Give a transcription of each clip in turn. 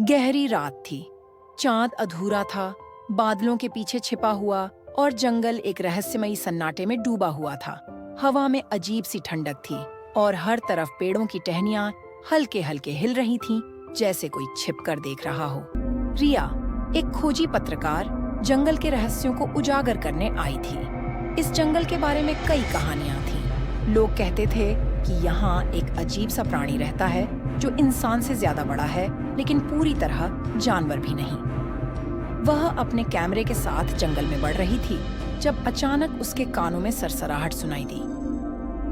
गहरी रात थी। चांद अधूरा था, बादलों के पीछे छिपा हुआ और जंगल एक रहस्यमयी सन्नाटे में डूबा हुआ था। हवा में अजीब सी ठंडक थी और हर तरफ पेड़ों की टहनियां हल्के हल्के हिल रही थीं, जैसे कोई छिपकर देख रहा हो। रिया, एक खोजी पत्रकार, जंगल के रहस्यों को उजागर करने आई थी। इस जंगल के बारे में कई कहानियां थीं। लोग कहते थे कि यहाँ एक अजीब सा प्राणी रहता है जो इंसान से ज्यादा बड़ा है, लेकिन पूरी तरह जानवर भी नहीं। वह अपने कैमरे के साथ जंगल में बढ़ रही थी जब अचानक उसके कानों में सरसराहट सुनाई दी।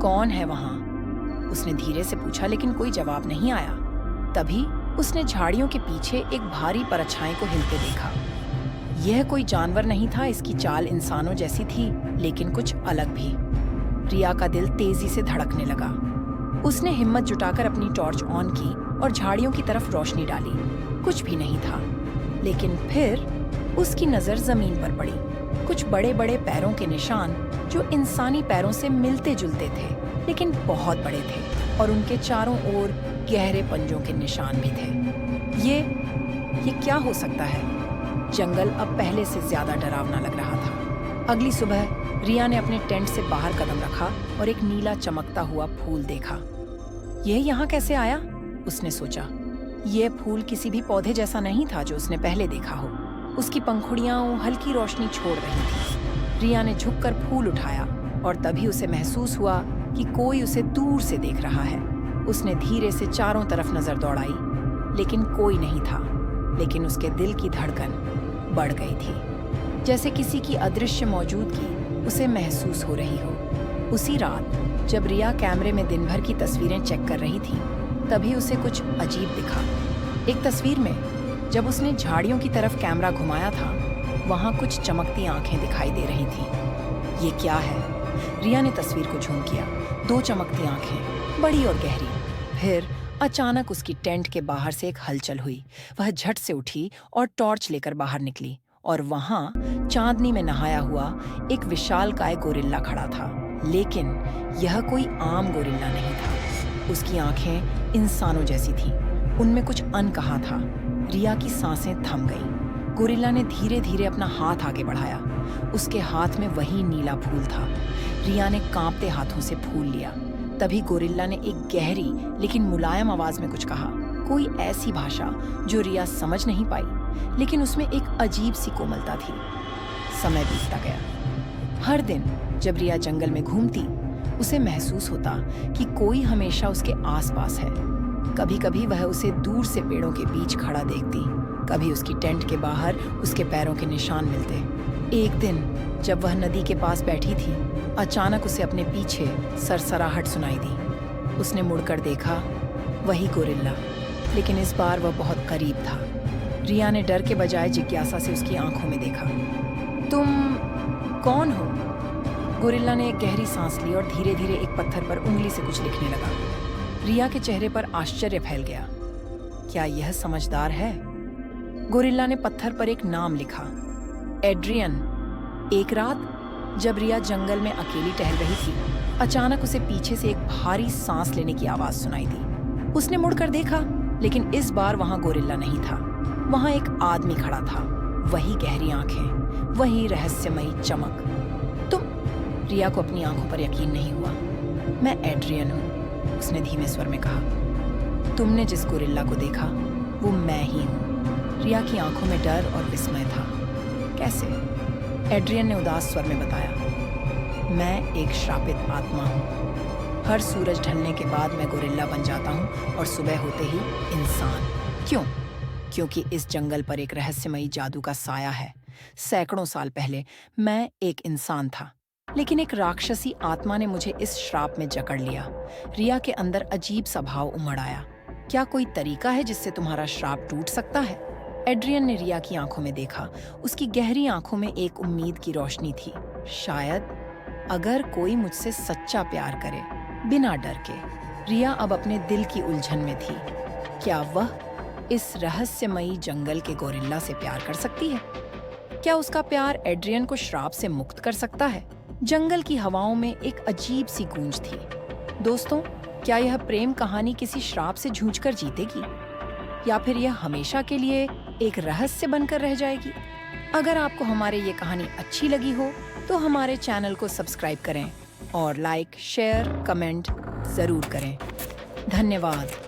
कौन है वहाँ? उसने धीरे से पूछा, लेकिन कोई जवाब नहीं आया। तभी उसने झाड़ियों के पीछे एक भारी परछाई को हिलते देखा। यह कोई जानवर नहीं था, इसकी चाल इंसानों जैसी थी, लेकिन कुछ अलग भी। रिया का दिल तेजी से धड़कने लगा। उसने हिम्मत जुटाकर अपनी टॉर्च ऑन की और झाड़ियों की तरफ रोशनी डाली। कुछ भी नहीं था, लेकिन फिर उसकी नजर जमीन पर पड़ी। कुछ बड़े बड़े पैरों के निशान जो इंसानी पैरों से मिलते जुलते थे, लेकिन बहुत बड़े थे, और उनके चारों ओर गहरे पंजों के निशान भी थे। ये क्या हो सकता है? जंगल अब पहले से ज्यादा डरावना लग रहा था। अगली सुबह रिया ने अपने टेंट से बाहर कदम रखा और एक नीला चमकता हुआ फूल देखा। यह यहाँ कैसे आया? उसने सोचा। यह फूल किसी भी पौधे जैसा नहीं था जो उसने पहले देखा हो। उसकी पंखुड़ियां हल्की रोशनी छोड़ रही थी। रिया ने झुककर फूल उठाया और तभी उसे महसूस हुआ कि कोई उसे दूर से देख रहा है। उसने धीरे से चारों तरफ नजर दौड़ाई, लेकिन कोई नहीं था। लेकिन उसके दिल की धड़कन बढ़ गई थी, जैसे किसी की अदृश्य मौजूदगी उसे महसूस हो रही हो। उसी रात जब रिया कैमरे में दिन भर की तस्वीरें चेक कर रही थी, तभी उसे कुछ अजीब दिखा। एक तस्वीर में जब उसने झाड़ियों की तरफ कैमरा घुमाया था, वहां कुछ चमकती आंखें दिखाई दे रही थी। ये क्या है? रिया ने तस्वीर को झूम किया। 2 चमकती आंखें, बड़ी और गहरी। फिर अचानक उसकी टेंट के बाहर से एक हलचल हुई। वह झट से उठी और टॉर्च लेकर बाहर निकली, और वहां चांदनी में नहाया हुआ एक विशालकाय गोरिल्ला खड़ा था। लेकिन यह कोई आम गोरिल्ला नहीं था। उसकी आंखें इंसानों जैसी थीं। उनमें कुछ अनकहा था। रिया की सांसें थम गईं। गोरिल्ला ने धीरे धीरे अपना हाथ आगे बढ़ाया। उसके हाथ में वही नीला फूल था। रिया ने कांपते हाथों से फूल लिया। तभी गोरिल्ला ने एक गहरी लेकिन मुलायम आवाज में कुछ कहा, कोई ऐसी भाषा जो रिया समझ नहीं पाई, लेकिन उसमें एक अजीब सी कोमलता थी। समय बीतता गया। हर दिन जब रिया जंगल में घूमती, उसे महसूस होता कि कोई हमेशा उसके आसपास है। कभी कभी वह उसे दूर से पेड़ों के बीच खड़ा देखती, कभी उसकी टेंट के बाहर उसके पैरों के निशान मिलते। एक दिन जब वह नदी के पास बैठी थी, अचानक उसे अपने पीछे सरसराहट सुनाई दी। उसने मुड़कर देखा, वही गोरिल्ला, लेकिन इस बार वह बहुत करीब था। रिया ने डर के बजाय जिज्ञासा से उसकी आंखों में देखा। तुम कौन हो? गोरिल्ला ने एक गहरी सांस ली और धीरे धीरे एक पत्थर पर उंगली से कुछ लिखने लगा। रिया के चेहरे पर आश्चर्य फैल गया। क्या यह समझदार है? गोरिल्ला ने पत्थर पर एक नाम लिखा, एड्रियन। एक रात जब रिया जंगल में अकेली टहल रही थी, अचानक उसे पीछे से एक भारी सांस लेने की आवाज सुनाई दी। उसने मुड़कर देखा, लेकिन इस बार वहां गोरिल्ला नहीं था। वहां एक आदमी खड़ा था। वही गहरी आंखें, वही रहस्यमयी चमक। तुम? रिया को अपनी आंखों पर यकीन नहीं हुआ। मैं एड्रियन हूं, उसने धीमे स्वर में कहा। तुमने जिस गोरिल्ला को देखा, वो मैं ही हूं। रिया की आंखों में डर और विस्मय था। कैसे? एड्रियन ने उदास स्वर में बताया, मैं एक श्रापित आत्मा हूँ। हर सूरज ढलने के बाद मैं गोरिल्ला बन जाता हूँ और सुबह होते ही इंसान। क्यों? क्योंकि इस जंगल पर एक रहस्यमयी जादू का साया है। सैकड़ों साल पहले मैं एक इंसान था, लेकिन एक राक्षसी आत्मा ने मुझे इस श्राप में जकड़ लिया। रिया के अंदर अजीब सा भाव उमड़ आया। क्या कोई तरीका है जिससे तुम्हारा श्राप टूट सकता है? एड्रियन ने रिया की आंखों में देखा। उसकी गहरी आंखों में एक उम्मीद की रोशनी थी। शायद अगर कोई मुझसे सच्चा प्यार करे, बिना डर के। रिया अब अपने दिल की उलझन में थी। क्या वह इस रहस्यमयी जंगल के गोरिल्ला से प्यार कर सकती है? क्या उसका प्यार एड्रियन को श्राप से मुक्त कर सकता है? जंगल की हवाओं में एक अजीब सी गूंज थी। दोस्तों, क्या यह प्रेम कहानी किसी श्राप से जूझकर जीतेगी, या फिर यह हमेशा के लिए एक रहस्य बनकर रह जाएगी? अगर आपको हमारी ये कहानी अच्छी लगी हो तो हमारे चैनल को सब्सक्राइब करें और लाइक, शेयर, कमेंट जरूर करें। धन्यवाद।